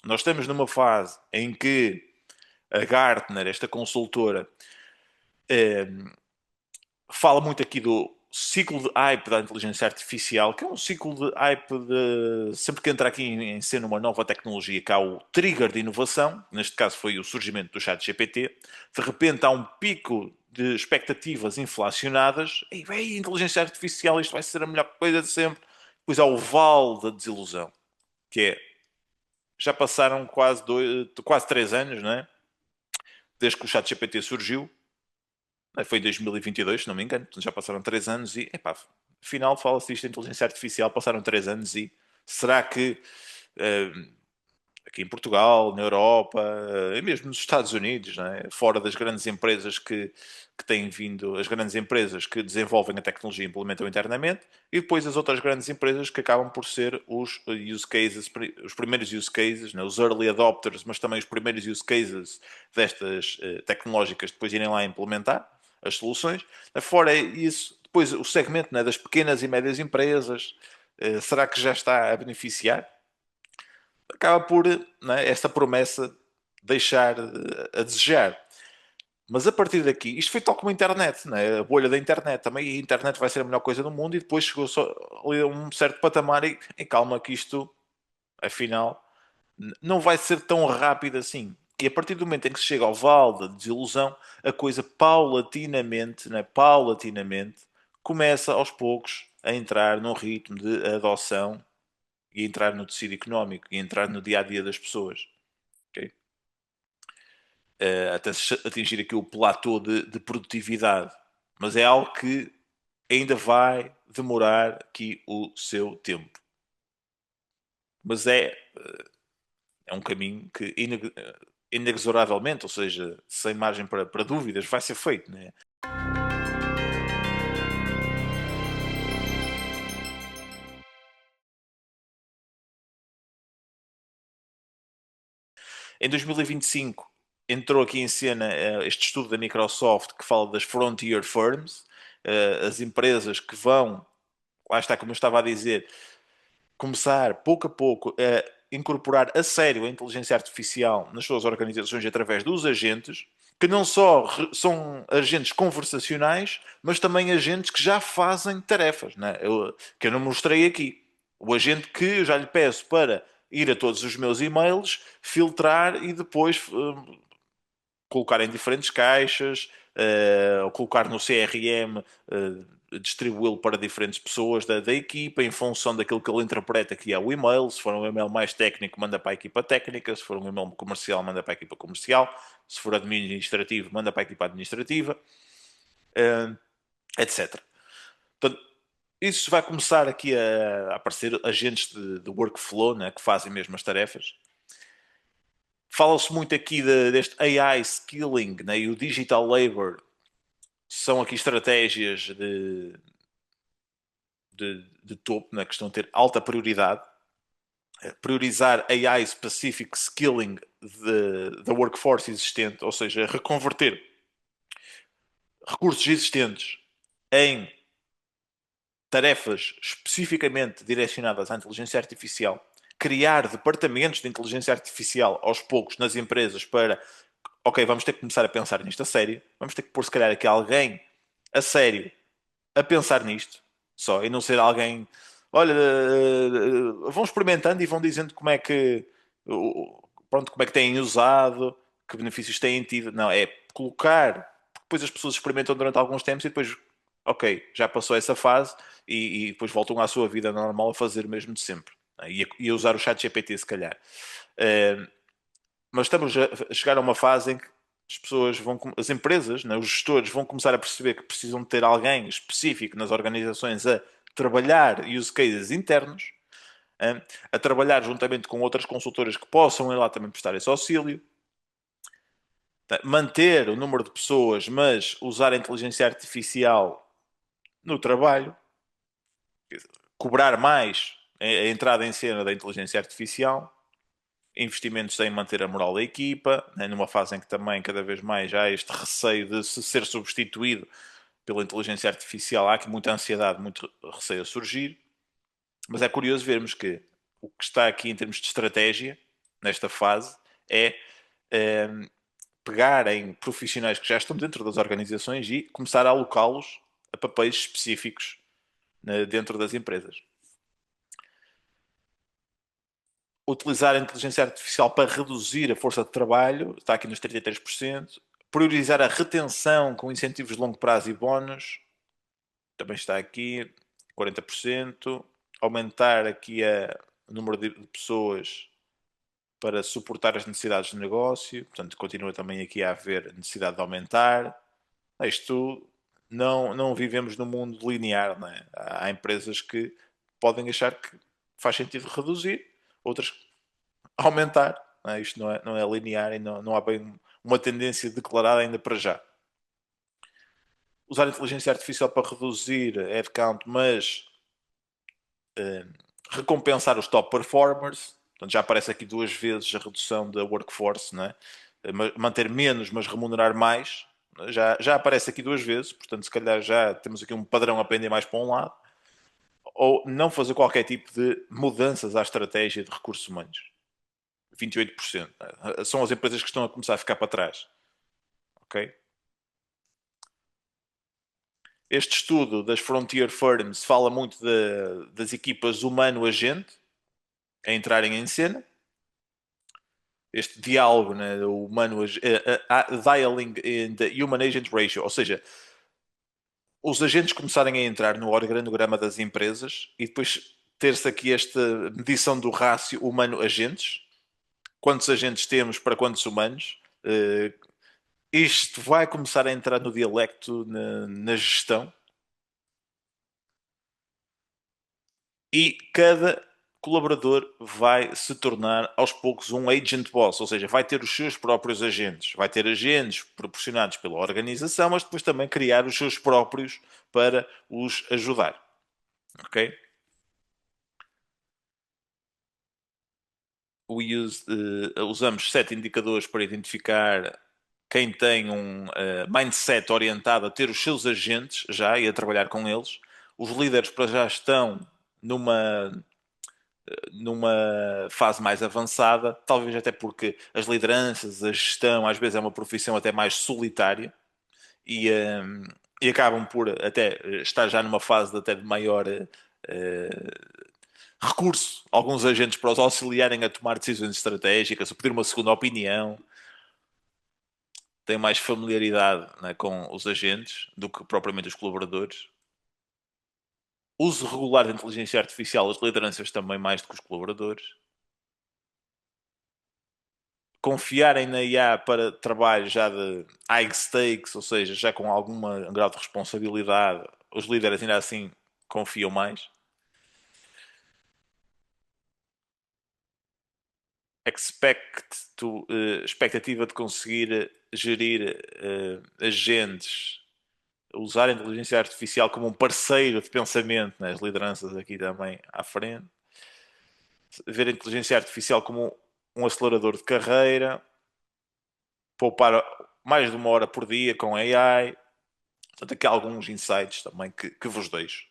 Nós estamos numa fase em que a Gartner, esta consultora, eh, fala muito aqui do ciclo de hype da inteligência artificial, que é um ciclo de hype de sempre que entra aqui em cena uma nova tecnologia, que há o trigger de inovação, neste caso foi o surgimento do chat GPT, de repente há um pico de expectativas inflacionadas, e bem, inteligência artificial, isto vai ser a melhor coisa de sempre. Depois há o vale da desilusão, que é, já passaram quase 3 anos, não é? Desde que o chat GPT surgiu, foi em 2022, se não me engano, portanto já passaram 3 anos e, epá, afinal fala-se disto de inteligência artificial, passaram 3 anos e será que eh, aqui em Portugal, na Europa, e mesmo nos Estados Unidos, não é? Fora das grandes empresas que têm vindo, as grandes empresas que desenvolvem a tecnologia e implementam internamente, e depois as outras grandes empresas que acabam por ser os use cases, os primeiros use cases, não é? Os early adopters, mas também os primeiros use cases destas tecnológicas depois irem lá implementar as soluções. Fora isso, depois o segmento, não é? Das pequenas e médias empresas, será que já está a beneficiar? Acaba por, né, esta promessa deixar a desejar. Mas a partir daqui, isto foi tal como a internet, né? A bolha da internet. Também a internet vai ser a melhor coisa do mundo e depois chegou só ali a um certo patamar e calma que isto, afinal, não vai ser tão rápido assim. E a partir do momento em que se chega ao vale da desilusão, a coisa paulatinamente, né, paulatinamente, começa aos poucos a entrar num ritmo de adoção e entrar no tecido económico e entrar no dia a dia das pessoas. Okay? Até atingir aqui o platô de produtividade. Mas é algo que ainda vai demorar aqui o seu tempo. Mas é um caminho que inexoravelmente, ou seja, sem margem para dúvidas, vai ser feito. Né? Em 2025 entrou aqui em cena este estudo da Microsoft que fala das Frontier Firms, as empresas que vão, lá está, como eu estava a dizer, começar pouco a pouco a incorporar a sério a inteligência artificial nas suas organizações através dos agentes, que não só são agentes conversacionais, mas também agentes que já fazem tarefas, né? Que eu não mostrei aqui. O agente que eu já lhe peço para ir a todos os meus e-mails, filtrar e depois colocar em diferentes caixas, ou colocar no CRM, distribuí-lo para diferentes pessoas da equipa, em função daquilo que ele interpreta que é o e-mail. Se for um e-mail mais técnico, manda para a equipa técnica. Se for um e-mail comercial, manda para a equipa comercial. Se for administrativo, manda para a equipa administrativa, etc. Portanto, isso vai começar aqui a aparecer agentes de workflow, né, que fazem mesmo as tarefas. Fala-se muito aqui deste AI skilling, né, e o digital labor são aqui estratégias de topo, né, que estão a ter alta prioridade. Priorizar AI specific skilling da workforce existente, ou seja, reconverter recursos existentes em tarefas especificamente direcionadas à inteligência artificial, criar departamentos de inteligência artificial aos poucos nas empresas para, ok, vamos ter que começar a pensar nisto a sério, vamos ter que pôr se calhar aqui alguém a sério a pensar nisto só e não ser alguém. Olha, vão experimentando e vão dizendo como é que pronto, como é que têm usado, que benefícios têm tido. Não, é colocar, depois as pessoas experimentam durante alguns tempos e depois, ok, já passou essa fase e depois voltam à sua vida normal a fazer o mesmo de sempre. E a usar o chat GPT se calhar. Uh, mas estamos a chegar a uma fase em que as pessoas vão, as empresas, né, os gestores vão começar a perceber que precisam de ter alguém específico nas organizações a trabalhar use cases internos, a trabalhar juntamente com outras consultoras que possam ir lá também prestar esse auxílio, manter o número de pessoas, mas usar a inteligência artificial no trabalho, cobrar mais a entrada em cena da inteligência artificial, investimentos em manter a moral da equipa, né, numa fase em que também cada vez mais há este receio de se ser substituído pela inteligência artificial, há aqui muita ansiedade, muito receio a surgir, mas é curioso vermos que o que está aqui em termos de estratégia nesta fase é pegar em profissionais que já estão dentro das organizações e começar a alocá-los a papéis específicos dentro das empresas. Utilizar a inteligência artificial para reduzir a força de trabalho, está aqui nos 33%. Priorizar a retenção com incentivos de longo prazo e bónus, também está aqui, 40%. Aumentar aqui o número de pessoas para suportar as necessidades de negócio, portanto, continua também aqui a haver necessidade de aumentar. Isto não vivemos num mundo linear, não é? Há empresas que podem achar que faz sentido reduzir, outras aumentar. Não é? Isto não é linear e não há bem uma tendência declarada ainda para já. Usar a inteligência artificial para reduzir headcount, mas recompensar os top performers. Portanto, já aparece aqui duas vezes a redução da workforce, não é? Manter menos, mas remunerar mais. Já aparece aqui duas vezes, portanto, se calhar já temos aqui um padrão a pender mais para um lado. Ou não fazer qualquer tipo de mudanças à estratégia de recursos humanos. 28%. São as empresas que estão a começar a ficar para trás. Ok? Este estudo das Frontier Firms fala muito das equipas humano-agente a entrarem em cena. Este diálogo, né, o humano, dialing in the human agent ratio, ou seja, os agentes começarem a entrar no organograma das empresas e depois ter-se aqui esta medição do rácio humano-agentes, quantos agentes temos para quantos humanos. Isto vai começar a entrar no dialecto, na gestão, e cada colaborador vai se tornar aos poucos um agent boss, ou seja, vai ter os seus próprios agentes, vai ter agentes proporcionados pela organização, mas depois também criar os seus próprios para os ajudar. Ok? Usamos 7 indicadores para identificar quem tem um mindset orientado a ter os seus agentes já e a trabalhar com eles. Os líderes para já estão numa fase mais avançada, talvez até porque as lideranças, a gestão, às vezes é uma profissão até mais solitária e, um, e acabam por até estar já numa fase até de maior recurso, alguns agentes para os auxiliarem a tomar decisões estratégicas, a pedir uma segunda opinião, têm mais familiaridade, né, com os agentes do que propriamente os colaboradores. Uso regular de inteligência artificial, as lideranças também mais do que os colaboradores. Confiarem na IA para trabalho já de high stakes, ou seja, já com algum grau de responsabilidade, os líderes ainda assim confiam mais. Expectativa de conseguir gerir agentes, usar a inteligência artificial como um parceiro de pensamento, né? As lideranças aqui também à frente. Ver a inteligência artificial como um acelerador de carreira, poupar mais de 1 hora por dia com AI. Portanto, aqui há alguns insights também que vos deixo.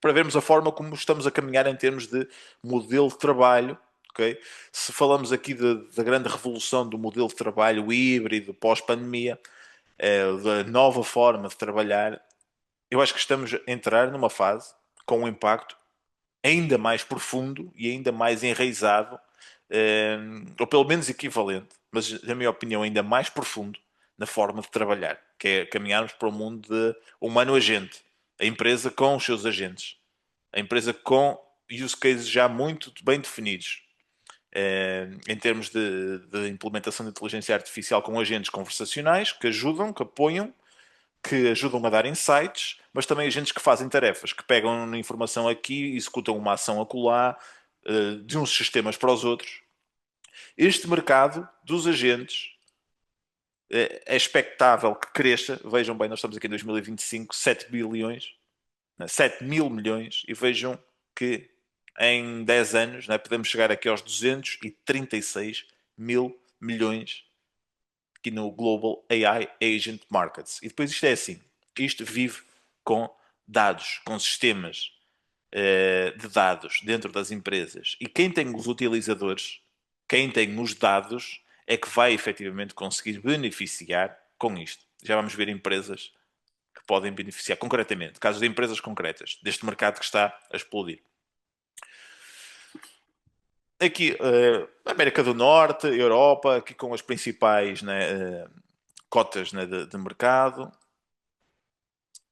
Para vermos a forma como estamos a caminhar em termos de modelo de trabalho. Okay? Se falamos aqui da grande revolução do modelo de trabalho híbrido pós-pandemia, da nova forma de trabalhar, eu acho que estamos a entrar numa fase com um impacto ainda mais profundo e ainda mais enraizado, ou pelo menos equivalente, mas na minha opinião ainda mais profundo na forma de trabalhar, que é caminharmos para o mundo de humano-agente, a empresa com os seus agentes, a empresa com use cases já muito bem definidos, em termos de implementação de inteligência artificial com agentes conversacionais que ajudam, que apoiam, que ajudam a dar insights, mas também agentes que fazem tarefas, que pegam informação aqui, executam uma ação acolá, de uns sistemas para os outros. Este mercado dos agentes é expectável que cresça. Vejam bem, nós estamos aqui em 2025, 7 bilhões, 7 mil milhões, e vejam que em 10 anos, né, podemos chegar aqui aos 236 mil milhões aqui no Global AI Agent Markets. E depois isto é assim, isto vive com dados, com sistemas de dados dentro das empresas. E quem tem os utilizadores, quem tem os dados é que vai efetivamente conseguir beneficiar com isto. Já vamos ver empresas que podem beneficiar concretamente, casos de empresas concretas, deste mercado que está a explodir. Aqui, América do Norte, Europa, aqui com as principais, né, cotas, né, de mercado.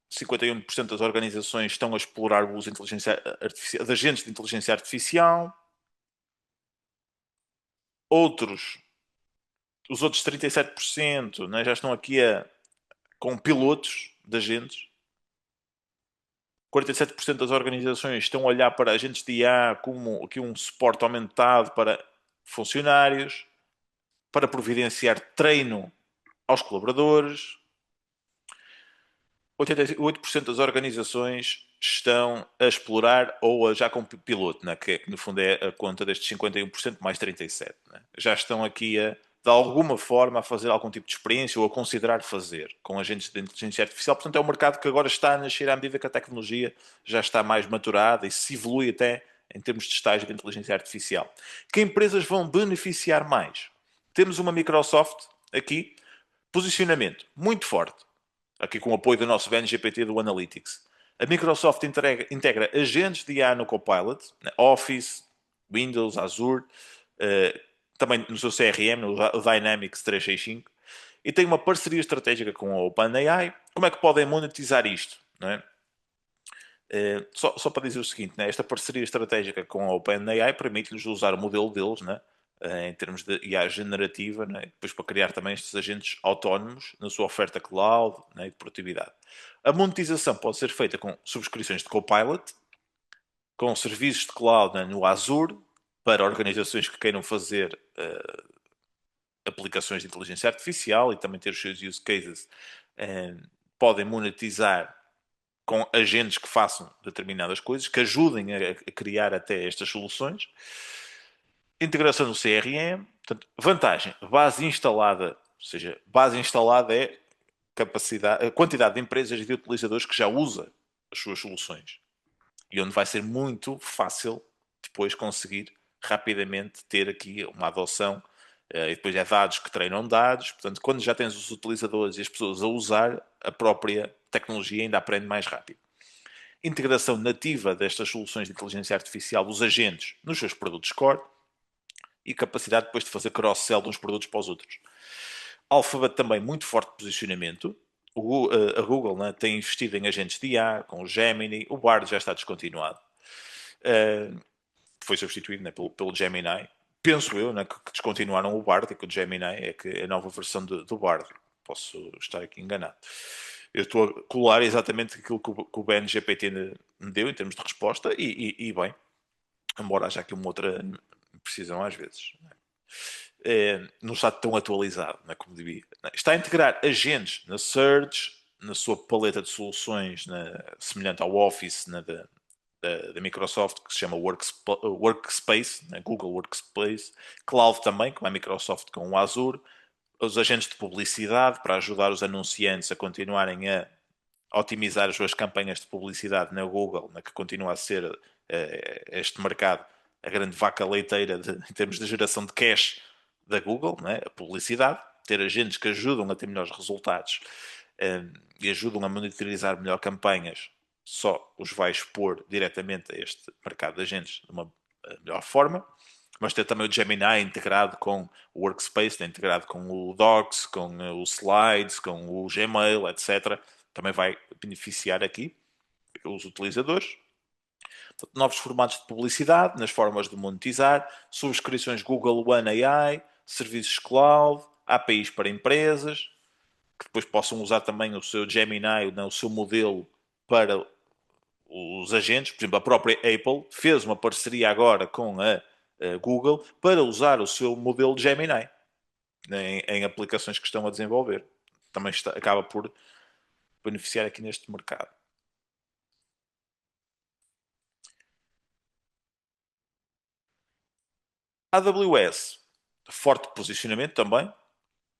51% das organizações estão a explorar o uso de, de agentes de inteligência artificial. Os outros 37%, né, já estão aqui com pilotos de agentes. 47% das organizações estão a olhar para agentes de IA como aqui um suporte aumentado para funcionários, para providenciar treino aos colaboradores. 88% das organizações estão a explorar ou já com piloto, né? Que no fundo é a conta destes 51% mais 37%. Né? Já estão aqui de alguma forma a fazer algum tipo de experiência ou a considerar fazer com agentes de inteligência artificial. Portanto, é um mercado que agora está a nascer à medida que a tecnologia já está mais maturada e se evolui até em termos de estágio de inteligência artificial. Que empresas vão beneficiar mais? Temos uma Microsoft aqui, posicionamento muito forte, aqui com o apoio do nosso BNGPT do Analytics. A Microsoft integra agentes de IA no Copilot, Office, Windows, Azure, também no seu CRM, no Dynamics 365, e tem uma parceria estratégica com a OpenAI. Como é que podem monetizar isto? Não é? Só para dizer o seguinte, né? Esta parceria estratégica com a OpenAI permite-lhes usar o modelo deles, né? Em termos de IA generativa, né? Depois para criar também estes agentes autónomos na sua oferta cloud, né? E de produtividade. A monetização pode ser feita com subscrições de Copilot, com serviços de cloud, né? No Azure, para organizações que queiram fazer aplicações de inteligência artificial e também ter os seus use cases, podem monetizar com agentes que façam determinadas coisas, que ajudem a criar até estas soluções. Integração no CRM. Portanto, vantagem, base instalada, ou seja, base instalada é a quantidade de empresas e de utilizadores que já usa as suas soluções. E onde vai ser muito fácil depois conseguir rapidamente ter aqui uma adoção. E depois é dados que treinam dados. Portanto, quando já tens os utilizadores e as pessoas a usar, a própria tecnologia ainda aprende mais rápido. Integração nativa destas soluções de inteligência artificial dos agentes nos seus produtos core e capacidade depois de fazer cross-sell de uns produtos para os outros. Alphabet também muito forte posicionamento. A Google, né, tem investido em agentes de IA, com o Gemini. O Bard já está descontinuado. Foi substituído, né, pelo Gemini. Penso eu, né, que descontinuaram o Bard e que o Gemini é que é a nova versão do Bard. Posso estar aqui enganado. Eu estou a colar exatamente aquilo que o BNGPT me deu em termos de resposta e bem, embora haja aqui uma outra precisão às vezes. Não está tão atualizado, né, como devia. Está a integrar agentes na Search, na sua paleta de soluções semelhante ao Office da Microsoft, que se chama Workspace, né, Google Workspace, Cloud também, como a Microsoft com o Azure, os agentes de publicidade para ajudar os anunciantes a continuarem a otimizar as suas campanhas de publicidade na Google, que continua a ser este mercado a grande vaca leiteira em termos de geração de cash da Google, né? A publicidade, ter agentes que ajudam a ter melhores resultados e ajudam a monitorizar melhor campanhas, só os vai expor diretamente a este mercado de agentes de uma melhor forma. Mas ter também o Gemini integrado com o Workspace, né? Integrado com o Docs, com o Slides, com o Gmail, etc. Também vai beneficiar aqui os utilizadores. Novos formatos de publicidade, nas formas de monetizar, subscrições Google One AI, serviços cloud, APIs para empresas, que depois possam usar também o seu Gemini, o seu modelo para os agentes. Por exemplo, a própria Apple fez uma parceria agora com a Google para usar o seu modelo Gemini em aplicações que estão a desenvolver. Também acaba por beneficiar aqui neste mercado. A AWS, forte posicionamento também,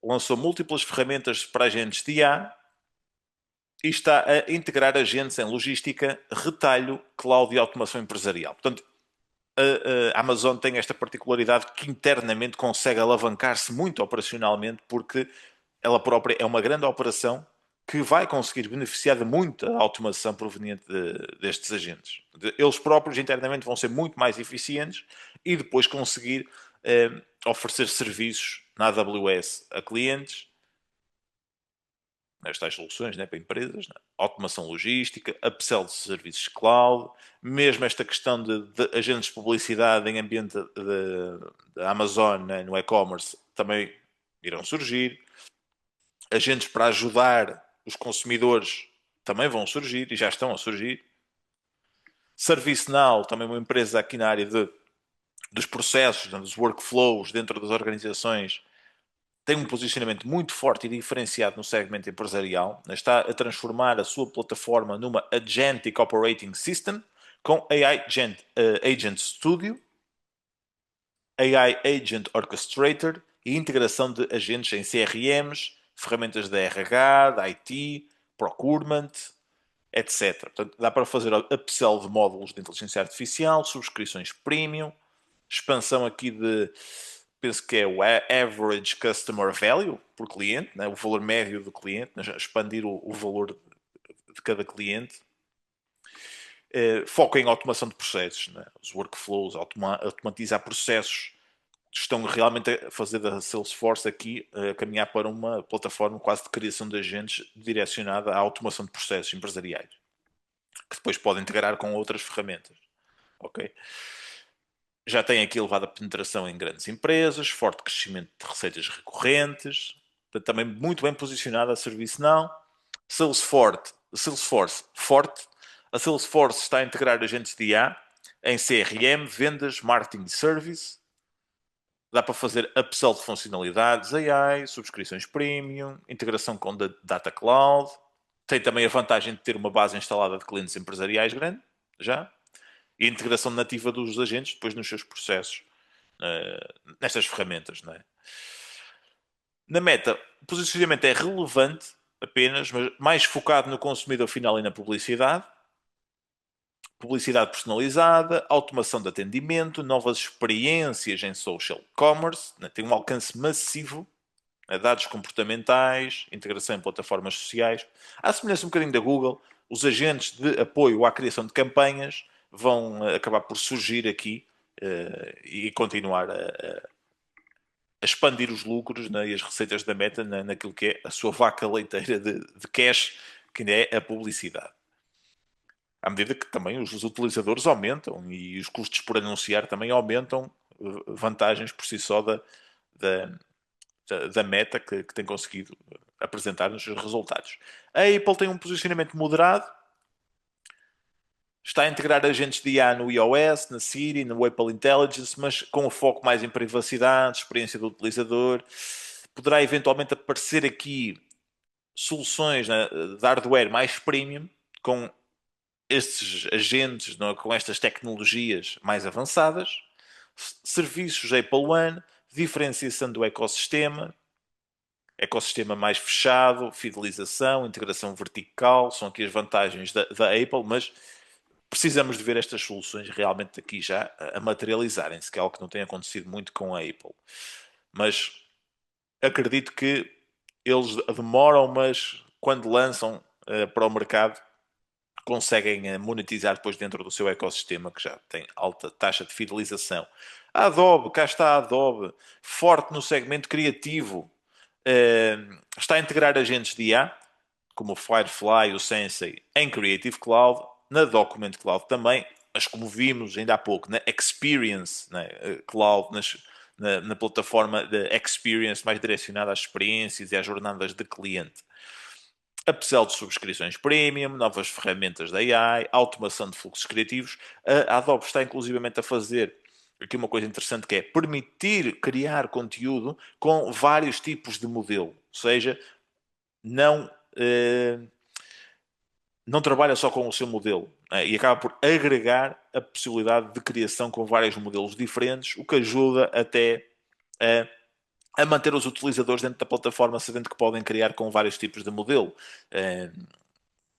lançou múltiplas ferramentas para agentes de IA e está a integrar agentes em logística, retalho, cloud e automação empresarial. Portanto, a Amazon tem esta particularidade que internamente consegue alavancar-se muito operacionalmente, porque ela própria é uma grande operação que vai conseguir beneficiar de muita automação proveniente destes agentes. Eles próprios internamente vão ser muito mais eficientes e depois conseguir oferecer serviços na AWS a clientes, estas soluções, né, para empresas, né? Automação logística, upsell de serviços cloud, mesmo esta questão de agentes de publicidade em ambiente da Amazon, né, no e-commerce, também irão surgir. Agentes para ajudar os consumidores também vão surgir e já estão a surgir. ServiceNow, também uma empresa aqui na área dos processos, né, dos workflows dentro das organizações, tem um posicionamento muito forte e diferenciado no segmento empresarial. Está a transformar a sua plataforma numa Agentic Operating System com AI Agent Studio, AI Agent Orchestrator e integração de agentes em CRMs, ferramentas de RH, de IT, Procurement, etc. Portanto, dá para fazer upsell de módulos de inteligência artificial, subscrições premium, expansão aqui de, penso que é o average customer value por cliente, né? O valor médio do cliente, né? Expandir o valor de cada cliente. Foco em automação de processos, né? Os workflows, automatizar processos. Estão realmente a fazer da Salesforce aqui a caminhar para uma plataforma quase de criação de agentes direcionada à automação de processos empresariais, que depois podem integrar com outras ferramentas. Ok? Já tem aqui elevada penetração em grandes empresas, forte crescimento de receitas recorrentes, portanto, também muito bem posicionada a ServiceNow. Salesforce forte. A Salesforce está a integrar agentes de IA em CRM, vendas, marketing e service. Dá para fazer upsell de funcionalidades AI, subscrições premium, integração com Data Cloud. Tem também a vantagem de ter uma base instalada de clientes empresariais grande, já. E a integração nativa dos agentes depois nos seus processos, nestas ferramentas. Não é? Na Meta, o posicionamento é relevante apenas, mas mais focado no consumidor final e na publicidade. Publicidade personalizada, automação de atendimento, novas experiências em social commerce, né? Tem um alcance massivo, né? Dados comportamentais, integração em plataformas sociais. À semelhança um bocadinho da Google, os agentes de apoio à criação de campanhas vão acabar por surgir aqui e continuar a expandir os lucros, né, e as receitas da Meta naquilo que é a sua vaca leiteira de cash, que ainda é a publicidade. À medida que também os utilizadores aumentam e os custos por anunciar também aumentam, vantagens por si só da Meta que tem conseguido apresentar nos seus resultados. A Apple tem um posicionamento moderado, está a integrar agentes de IA no iOS, na Siri, no Apple Intelligence, mas com o foco mais em privacidade, experiência do utilizador. Poderá eventualmente aparecer aqui soluções, né, de hardware mais premium, com estes agentes, não é, com estas tecnologias mais avançadas, serviços Apple One, diferenciação do ecossistema mais fechado, fidelização, integração vertical, são aqui as vantagens da Apple, mas precisamos de ver estas soluções realmente aqui já a materializarem-se, que é algo que não tem acontecido muito com a Apple. Mas acredito que eles demoram, mas quando lançam para o mercado, conseguem monetizar depois dentro do seu ecossistema, que já tem alta taxa de fidelização. A Adobe, cá está a Adobe, forte no segmento criativo, está a integrar agentes de IA, como o Firefly, o Sensei, em Creative Cloud, na Document Cloud também, mas como vimos ainda há pouco, na Experience, né, Cloud, na plataforma de Experience mais direcionada às experiências e às jornadas de cliente. Upsell de subscrições premium, novas ferramentas da AI, automação de fluxos criativos. A Adobe está inclusivamente a fazer aqui uma coisa interessante que é permitir criar conteúdo com vários tipos de modelo. Ou seja, não, não trabalha só com o seu modelo, né? E acaba por agregar a possibilidade de criação com vários modelos diferentes, o que ajuda até a manter os utilizadores dentro da plataforma, sabendo que podem criar com vários tipos de modelo.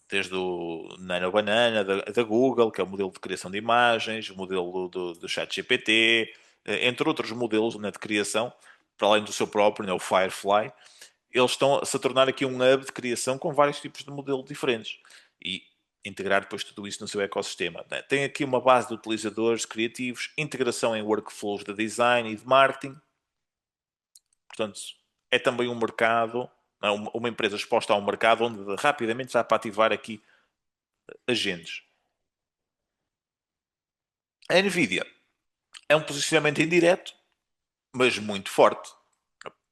desde o Nano Banana da Google, que é o modelo de criação de imagens, o modelo do ChatGPT, entre outros modelos, né, de criação, para além do seu próprio, né, o Firefly. Eles estão a se tornar aqui um hub de criação com vários tipos de modelo diferentes e integrar depois tudo isso no seu ecossistema, né? Tem aqui uma base de utilizadores criativos, integração em workflows de design e de marketing. Portanto, é também um mercado, uma empresa exposta a um mercado onde rapidamente dá para ativar aqui agentes. A Nvidia é um posicionamento indireto, mas muito forte,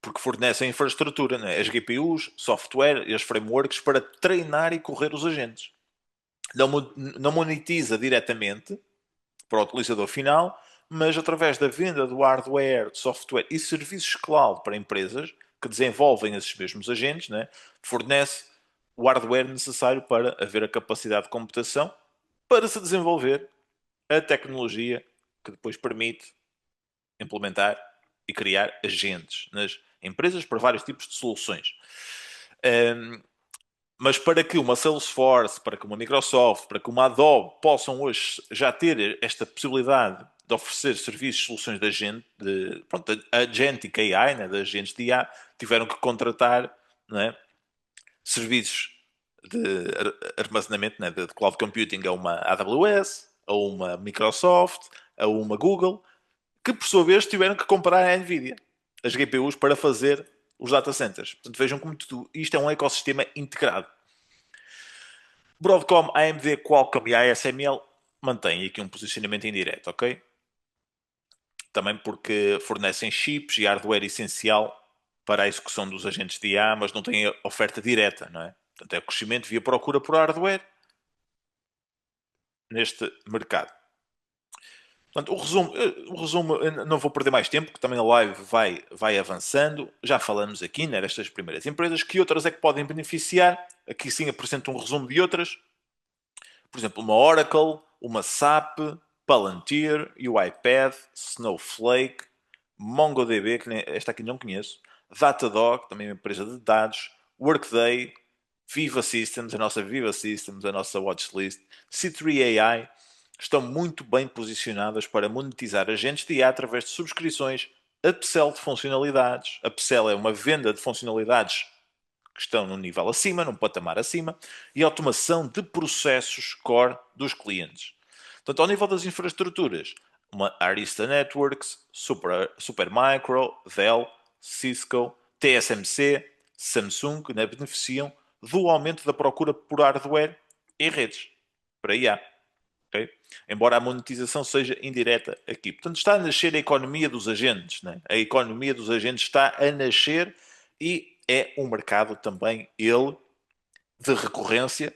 porque fornece a infraestrutura, né? As GPUs, software e os frameworks para treinar e correr os agentes. Não monetiza diretamente para o utilizador final, mas através da venda do hardware, software e serviços cloud para empresas que desenvolvem esses mesmos agentes, né? Fornece o hardware necessário para haver a capacidade de computação para se desenvolver a tecnologia que depois permite implementar e criar agentes nas empresas para vários tipos de soluções. Mas para que uma Salesforce, para que uma Microsoft, para que uma Adobe possam hoje já ter esta possibilidade de oferecer serviços, soluções de agente, pronto, agentic AI, né, de agentes de IA, tiveram que contratar, né, serviços de armazenamento, né, de cloud computing a uma AWS, a uma Microsoft, a uma Google, que por sua vez tiveram que comprar a Nvidia, as GPUs, para fazer os data centers. Portanto, vejam como tudo isto é um ecossistema integrado. Broadcom, AMD, Qualcomm e ASML mantêm aqui um posicionamento indireto, ok? Também porque fornecem chips e hardware essencial para a execução dos agentes de IA, mas não têm oferta direta, não é? Portanto, é o crescimento via procura por hardware neste mercado. Portanto, o resumo, eu não vou perder mais tempo, porque também a live vai avançando. Já falamos aqui, né, destas primeiras empresas. Que outras é que podem beneficiar? Aqui sim apresento um resumo de outras. Por exemplo, uma Oracle, uma SAP, Palantir, UiPath, Snowflake, MongoDB, que esta aqui não conheço, Datadog, também uma empresa de dados, Workday, Viva Systems, a nossa Viva Systems, a nossa watchlist, C3 AI, estão muito bem posicionadas para monetizar agentes de IA através de subscrições, upsell de funcionalidades. Upsell é uma venda de funcionalidades que estão num nível acima, num patamar acima, e automação de processos core dos clientes. Portanto, ao nível das infraestruturas, uma Arista Networks, Supermicro, Dell, Cisco, TSMC, Samsung, né, beneficiam do aumento da procura por hardware e redes para IA. Okay? Embora a monetização seja indireta aqui. Portanto, está a nascer a economia dos agentes. Né? A economia dos agentes está a nascer e é um mercado também, ele, de recorrência,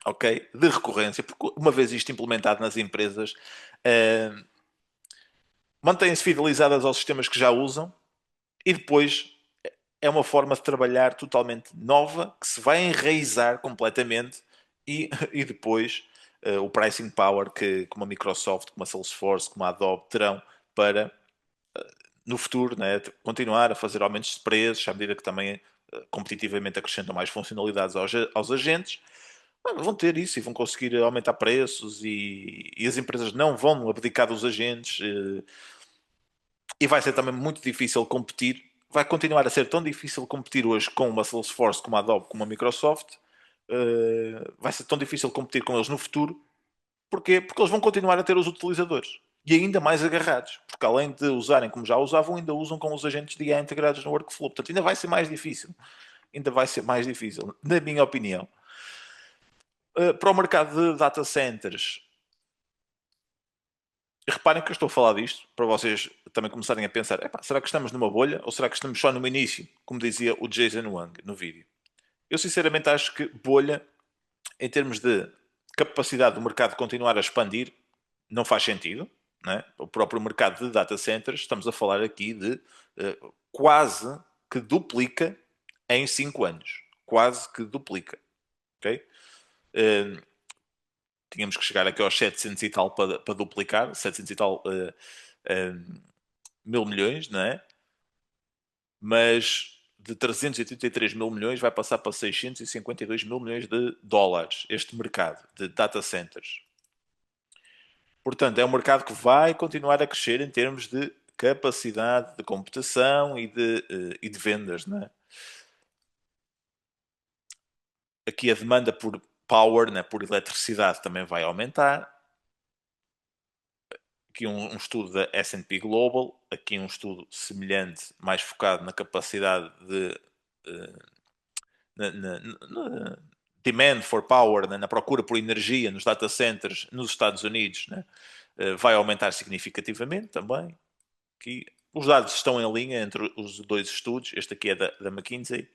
ok? De recorrência, porque uma vez isto implementado nas empresas, uh, mantêm-se fidelizadas aos sistemas que já usam e depois é uma forma de trabalhar totalmente nova, que se vai enraizar completamente e depois o pricing power que uma Microsoft, como a Salesforce, como a Adobe terão para no futuro, né, continuar a fazer aumentos de preços à medida que também competitivamente acrescentam mais funcionalidades aos agentes. Vão ter isso e vão conseguir aumentar preços e as empresas não vão abdicar dos agentes e vai ser também muito difícil competir. Vai continuar a ser tão difícil competir hoje com uma Salesforce, como a Adobe, como a Microsoft. Vai ser tão difícil competir com eles no futuro. Porquê? Porque eles vão continuar a ter os utilizadores. E ainda mais agarrados. Porque além de usarem como já usavam, ainda usam com os agentes de IA integrados no workflow. Portanto, ainda vai ser mais difícil. Ainda vai ser mais difícil, na minha opinião. Para o mercado de data centers, reparem que eu estou a falar disto para vocês também começarem a pensar: será que estamos numa bolha ou será que estamos só no início? Como dizia o Jason Wang no vídeo. Eu sinceramente acho que bolha, em termos de capacidade do mercado continuar a expandir, não faz sentido. Né? O próprio mercado de data centers, estamos a falar aqui de quase que duplica em 5 anos. Quase que duplica. Okay? Uh, tínhamos que chegar aqui aos 700 e tal para duplicar, 700 e tal mil milhões, não é? Mas de 383 mil milhões vai passar para 652 mil milhões de dólares, este mercado de data centers. Portanto, é um mercado que vai continuar a crescer em termos de capacidade de computação e de vendas, não é? Aqui a demanda por power, né, por eletricidade, também vai aumentar. Aqui um estudo da S&P Global, aqui um estudo semelhante, mais focado na capacidade de na demand for power, né, na procura por energia nos data centers nos Estados Unidos, né, vai aumentar significativamente também. Aqui, os dados estão em linha entre os dois estudos. Este aqui é da McKinsey,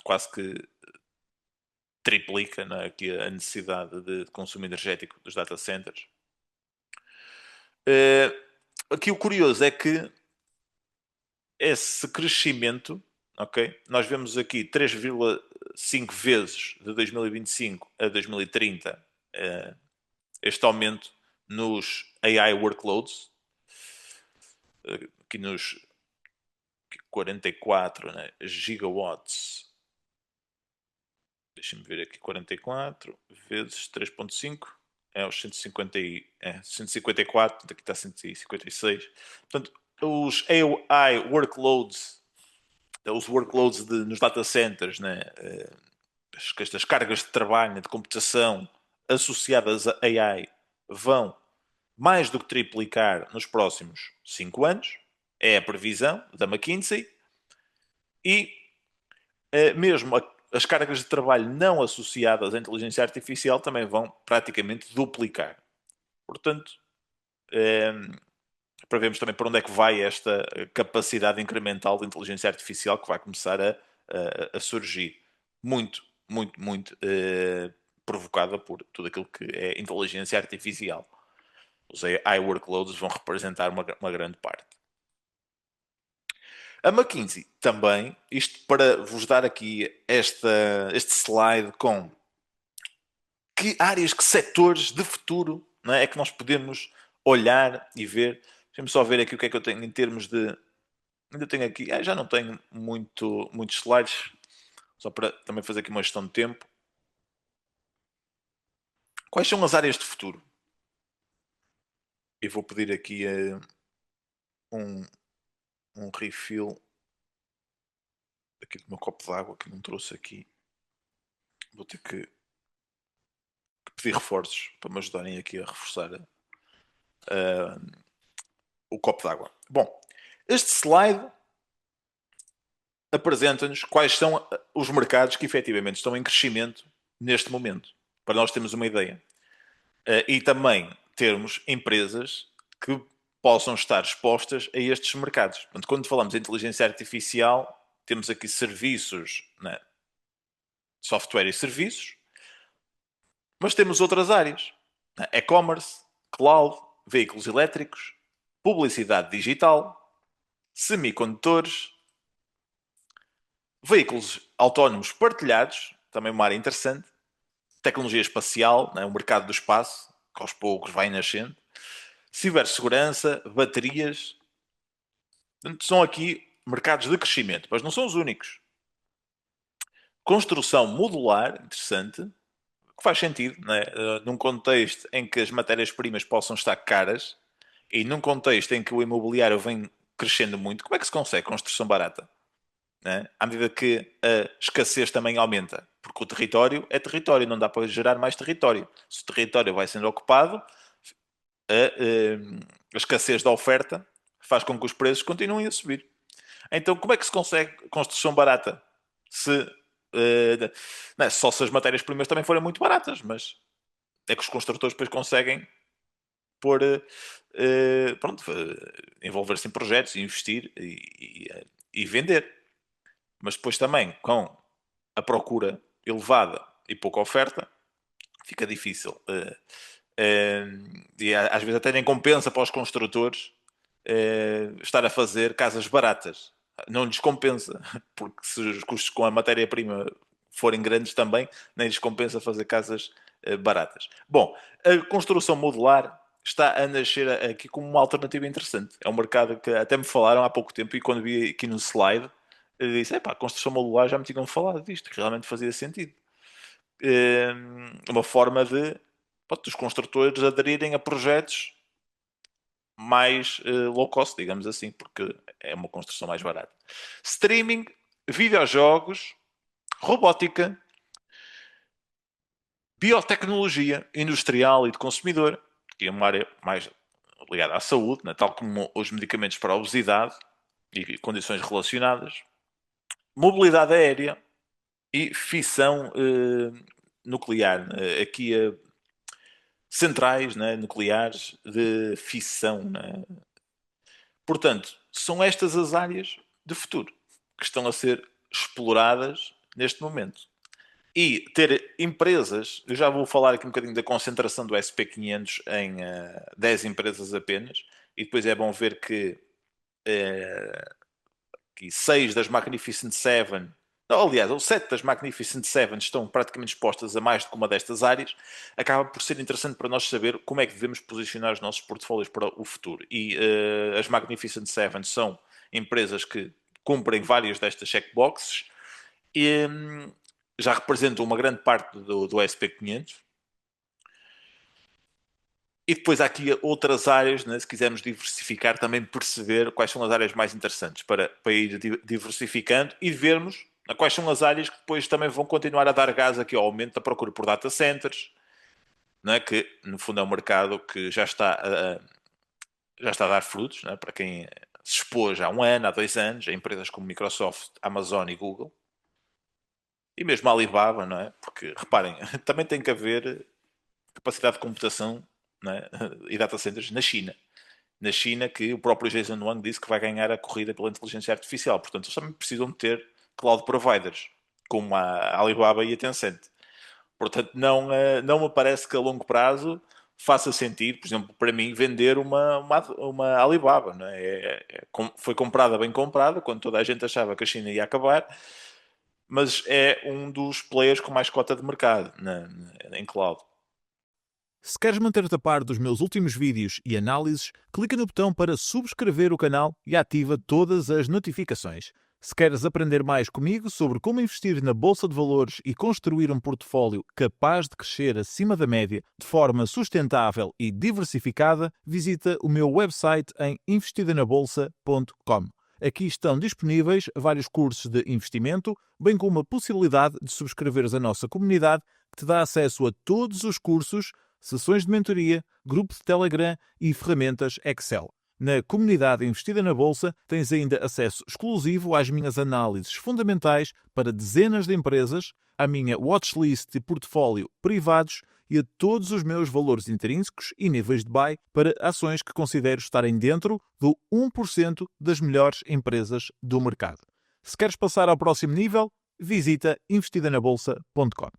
quase que triplica, né, aqui a necessidade de consumo energético dos data centers. Aqui o curioso é que esse crescimento, ok? Nós vemos aqui 3,5 vezes de 2025 a 2030 este aumento nos AI workloads, aqui nos 44, né, gigawatts. Deixa-me ver aqui, 44 vezes 3,5 é os 154, daqui está 156. Portanto, os AI workloads, os workloads nos data centers, né, estas cargas de trabalho, né, de computação associadas a AI vão mais do que triplicar nos próximos 5 anos. É a previsão da McKinsey. E mesmo as cargas de trabalho não associadas à inteligência artificial também vão praticamente duplicar. Portanto, para vermos também para onde é que vai esta capacidade incremental de inteligência artificial que vai começar a surgir. Muito, muito, muito provocada por tudo aquilo que é inteligência artificial. Os AI workloads vão representar uma grande parte. A McKinsey também, isto para vos dar aqui este slide com que áreas, que setores de futuro, não é que nós podemos olhar e ver. Deixa-me só ver aqui o que é que eu tenho em termos de. Ainda tenho aqui. Já não tenho muitos slides, só para também fazer aqui uma gestão de tempo. Quais são as áreas de futuro? Eu vou pedir aqui um, um refill aqui do meu copo de água que não trouxe aqui. Vou ter que pedir reforços para me ajudarem aqui a reforçar o copo de água. Bom, este slide apresenta-nos quais são os mercados que efetivamente estão em crescimento neste momento, para nós termos uma ideia. E também termos empresas que possam estar expostas a estes mercados. Portanto, quando falamos de inteligência artificial, temos aqui serviços, né? Software e serviços, mas temos outras áreas. Né? E-commerce, cloud, veículos elétricos, publicidade digital, semicondutores, veículos autónomos partilhados, também uma área interessante, tecnologia espacial, né? O mercado do espaço, que aos poucos vai nascendo, cibersegurança, baterias. Portanto, são aqui mercados de crescimento, mas não são os únicos. Construção modular, interessante, que faz sentido, né? Num contexto em que as matérias-primas possam estar caras e num contexto em que o imobiliário vem crescendo muito, como é que se consegue construção barata? Né? À medida que a escassez também aumenta, porque o território é território, não dá para gerar mais território. Se o território vai sendo ocupado, a escassez da oferta faz com que os preços continuem a subir. Então, como é que se consegue construção barata? Se, não, só se as matérias-primas também forem muito baratas, mas é que os construtores depois conseguem pôr, pronto, envolver-se em projetos, investir e vender. Mas depois também, com a procura elevada e pouca oferta, fica difícil. E às vezes até nem compensa para os construtores estar a fazer casas baratas. Não lhes compensa, porque se os custos com a matéria-prima forem grandes também, nem lhes compensa fazer casas baratas. Bom, a construção modular está a nascer aqui como uma alternativa interessante. É um mercado que até me falaram há pouco tempo e quando vi aqui no slide, eu disse, epá, construção modular já me tinham falado disto, que realmente fazia sentido. Uma forma de dos construtores aderirem a projetos mais low cost, digamos assim, porque é uma construção mais barata. Streaming, videojogos, robótica, biotecnologia industrial e de consumidor, que é uma área mais ligada à saúde, né, tal como os medicamentos para a obesidade e condições relacionadas, mobilidade aérea e fissão nuclear. Aqui centrais, né, nucleares de fissão. Né? Portanto, são estas as áreas de futuro que estão a ser exploradas neste momento. E ter empresas, eu já vou falar aqui um bocadinho da concentração do SP500 em 10 empresas apenas, e depois é bom ver que 6 das Magnificent Seven, não, aliás, ou 7 das Magnificent Seven estão praticamente expostas a mais do que uma destas áreas, acaba por ser interessante para nós saber como é que devemos posicionar os nossos portfólios para o futuro. E as Magnificent Seven são empresas que cumprem várias destas checkboxes e já representam uma grande parte do SP500. E depois há aqui outras áreas, né, se quisermos diversificar, também perceber quais são as áreas mais interessantes para ir diversificando e vermos quais são as áreas que depois também vão continuar a dar gás aqui ao aumento da procura por data centers, né, que no fundo é um mercado que já está a dar frutos, né, para quem se expôs há 1 ano, há 2 anos, a empresas como Microsoft, Amazon e Google. E mesmo a Alibaba, não é? Porque, reparem, também tem que haver capacidade de computação, né, e data centers na China. Na China, que o próprio Jason Wang disse que vai ganhar a corrida pela inteligência artificial. Portanto, eles também precisam de ter cloud providers, como a Alibaba e a Tencent. Portanto, não me parece que a longo prazo faça sentido, por exemplo, para mim, vender uma Alibaba. Não é? Foi comprada, bem comprada, quando toda a gente achava que a China ia acabar, mas é um dos players com mais cota de mercado em cloud. Se queres manter-te a par dos meus últimos vídeos e análises, clica no botão para subscrever o canal e ativa todas as notificações. Se queres aprender mais comigo sobre como investir na Bolsa de Valores e construir um portfólio capaz de crescer acima da média de forma sustentável e diversificada, visita o meu website em investidanabolsa.com. Aqui estão disponíveis vários cursos de investimento, bem como a possibilidade de subscreveres a nossa comunidade, que te dá acesso a todos os cursos, sessões de mentoria, grupo de Telegram e ferramentas Excel. Na comunidade Investida na Bolsa tens ainda acesso exclusivo às minhas análises fundamentais para dezenas de empresas, à minha watchlist e portfólio privados e a todos os meus valores intrínsecos e níveis de buy para ações que considero estarem dentro do 1% das melhores empresas do mercado. Se queres passar ao próximo nível, visita investidanabolsa.com.